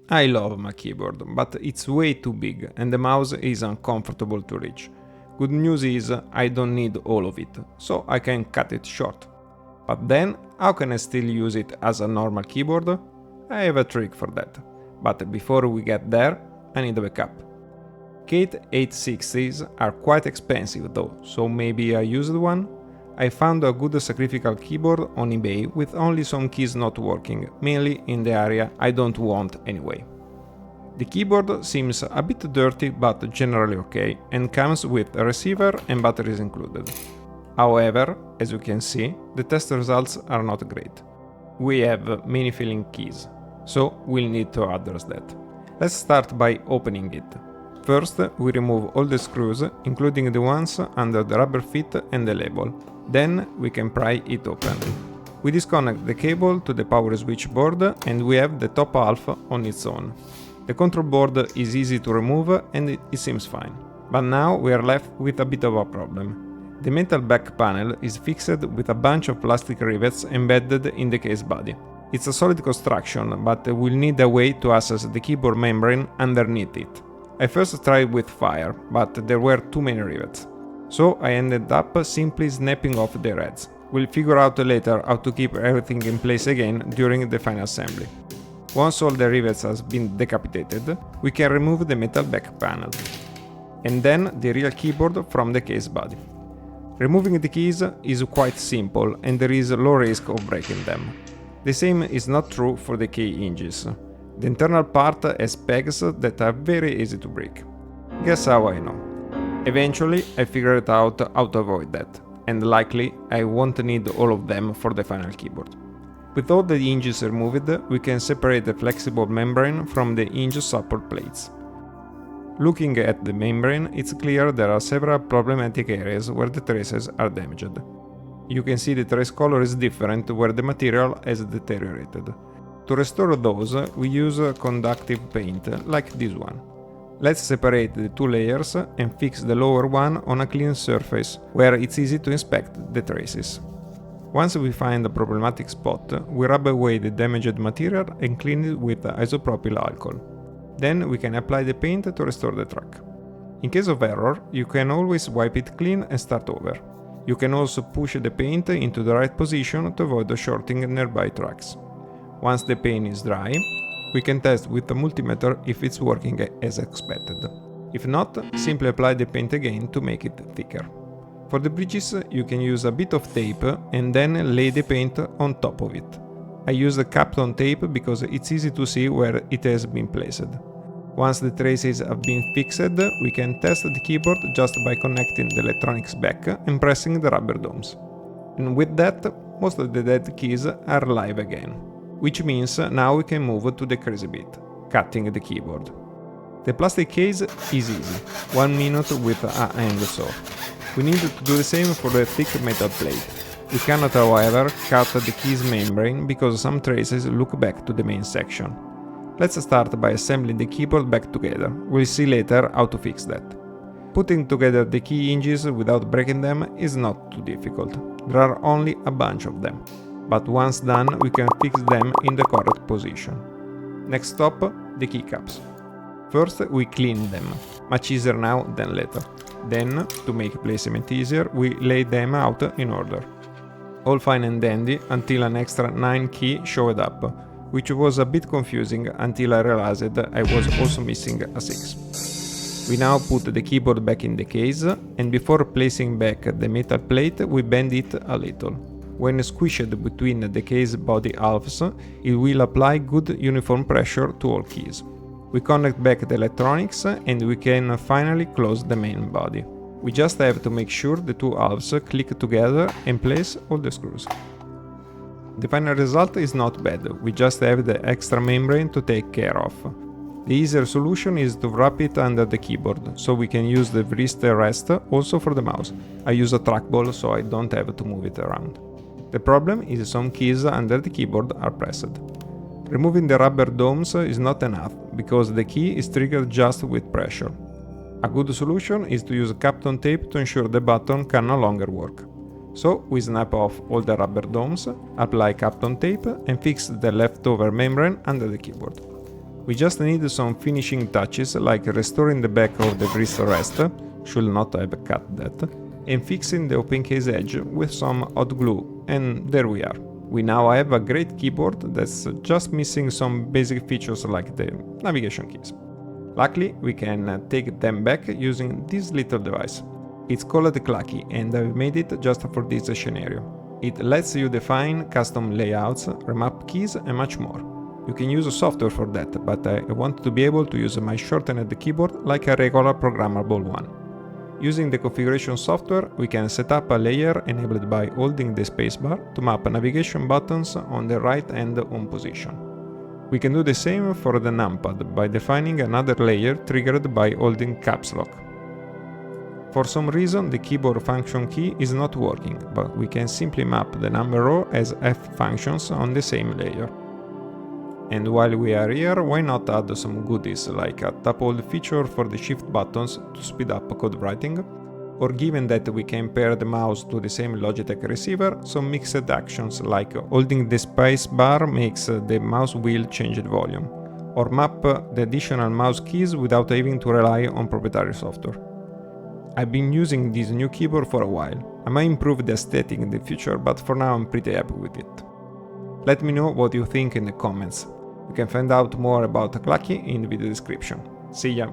I love my keyboard, but it's way too big and the mouse is uncomfortable to reach. Good news is I don't need all of it, so I can cut it short. But then, how can I still use it as a normal keyboard? I have a trick for that. But before we get there, I need a backup. K860s are quite expensive though, so maybe I used one? I found a good sacrificial keyboard on eBay with only some keys not working, mainly in the area I don't want anyway. The keyboard seems a bit dirty but generally okay, and comes with a receiver and batteries included. However, as you can see, the test results are not great. We have many failing keys, so we'll need to address that. Let's start by opening it. First, we remove all the screws, including the ones under the rubber feet and the label. Then we can pry it open. We disconnect the cable to the power switch board and we have the top half on its own. The control board is easy to remove and it seems fine. But now we are left with a bit of a problem. The metal back panel is fixed with a bunch of plastic rivets embedded in the case body. It's a solid construction, but we'll need a way to access the keyboard membrane underneath it. I first tried with fire, but there were too many rivets. So I ended up simply snapping off the heads. We'll figure out later how to keep everything in place again during the final assembly. Once all the rivets have been decapitated, we can remove the metal back panel. And then the real keyboard from the case body. Removing the keys is quite simple and there is low risk of breaking them. The same is not true for the key hinges. The internal part has pegs that are very easy to break. Guess how I know? Eventually I figured out how to avoid that, and likely I won't need all of them for the final keyboard. With all the hinges removed, we can separate the flexible membrane from the hinge support plates. Looking at the membrane, it's clear there are several problematic areas where the traces are damaged. You can see the trace color is different where the material has deteriorated. To restore those, we use conductive paint, like this one. Let's separate the two layers and fix the lower one on a clean surface, where it's easy to inspect the traces. Once we find a problematic spot, we rub away the damaged material and clean it with isopropyl alcohol. Then we can apply the paint to restore the track. In case of error, you can always wipe it clean and start over. You can also push the paint into the right position to avoid shorting nearby tracks. Once the paint is dry, we can test with a multimeter if it's working as expected. If not, simply apply the paint again to make it thicker. For the bridges, you can use a bit of tape and then lay the paint on top of it. I use the Kapton tape because it's easy to see where it has been placed. Once the traces have been fixed, we can test the keyboard just by connecting the electronics back and pressing the rubber domes. And with that, most of the dead keys are live again. Which means now we can move to the crazy bit, cutting the keyboard. The plastic case is easy, 1 minute with a hand saw. We need to do the same for the thick metal plate. We cannot, however, cut the keys membrane because some traces look back to the main section. Let's start by assembling the keyboard back together. We'll see later how to fix that. Putting together the key hinges without breaking them is not too difficult. There are only a bunch of them. But once done, we can fix them in the correct position. Next stop, the keycaps. First we clean them, much easier now than later. Then, to make placement easier, we lay them out in order. All fine and dandy until an extra 9 key showed up, which was a bit confusing until I realized I was also missing a 6. We now put the keyboard back in the case, and before placing back the metal plate, we bend it a little. When squished between the case body halves, it will apply good uniform pressure to all keys. We connect back the electronics and we can finally close the main body. We just have to make sure the two halves click together and place all the screws. The final result is not bad, we just have the extra membrane to take care of. The easier solution is to wrap it under the keyboard, so we can use the wrist rest also for the mouse. I use a trackball so I don't have to move it around. The problem is some keys under the keyboard are pressed. Removing the rubber domes is not enough, because the key is triggered just with pressure. A good solution is to use Kapton tape to ensure the button can no longer work. So we snap off all the rubber domes, apply Kapton tape and fix the leftover membrane under the keyboard. We just need some finishing touches like restoring the back of the wrist rest, should not have cut that, and fixing the open case edge with some hot glue, and there we are. We now have a great keyboard that's just missing some basic features like the navigation keys. Luckily, we can take them back using this little device. It's called Clakey and I've made it just for this scenario. It lets you define custom layouts, remap keys and much more. You can use software for that, but I want to be able to use my shortened keyboard like a regular programmable one. Using the configuration software, we can set up a layer enabled by holding the spacebar to map navigation buttons on the right and home position. We can do the same for the numpad by defining another layer triggered by holding caps lock. For some reason the keyboard function key is not working, but we can simply map the number row as F functions on the same layer. And while we are here, why not add some goodies like a tap hold feature for the shift buttons to speed up code writing, or given that we can pair the mouse to the same Logitech receiver, some mixed actions like holding the space bar makes the mouse wheel change the volume, or map the additional mouse keys without having to rely on proprietary software. I've been using this new keyboard for a while. I might improve the aesthetic in the future, but for now I'm pretty happy with it. Let me know what you think in the comments. You can find out more about Clakey in the video description. See ya!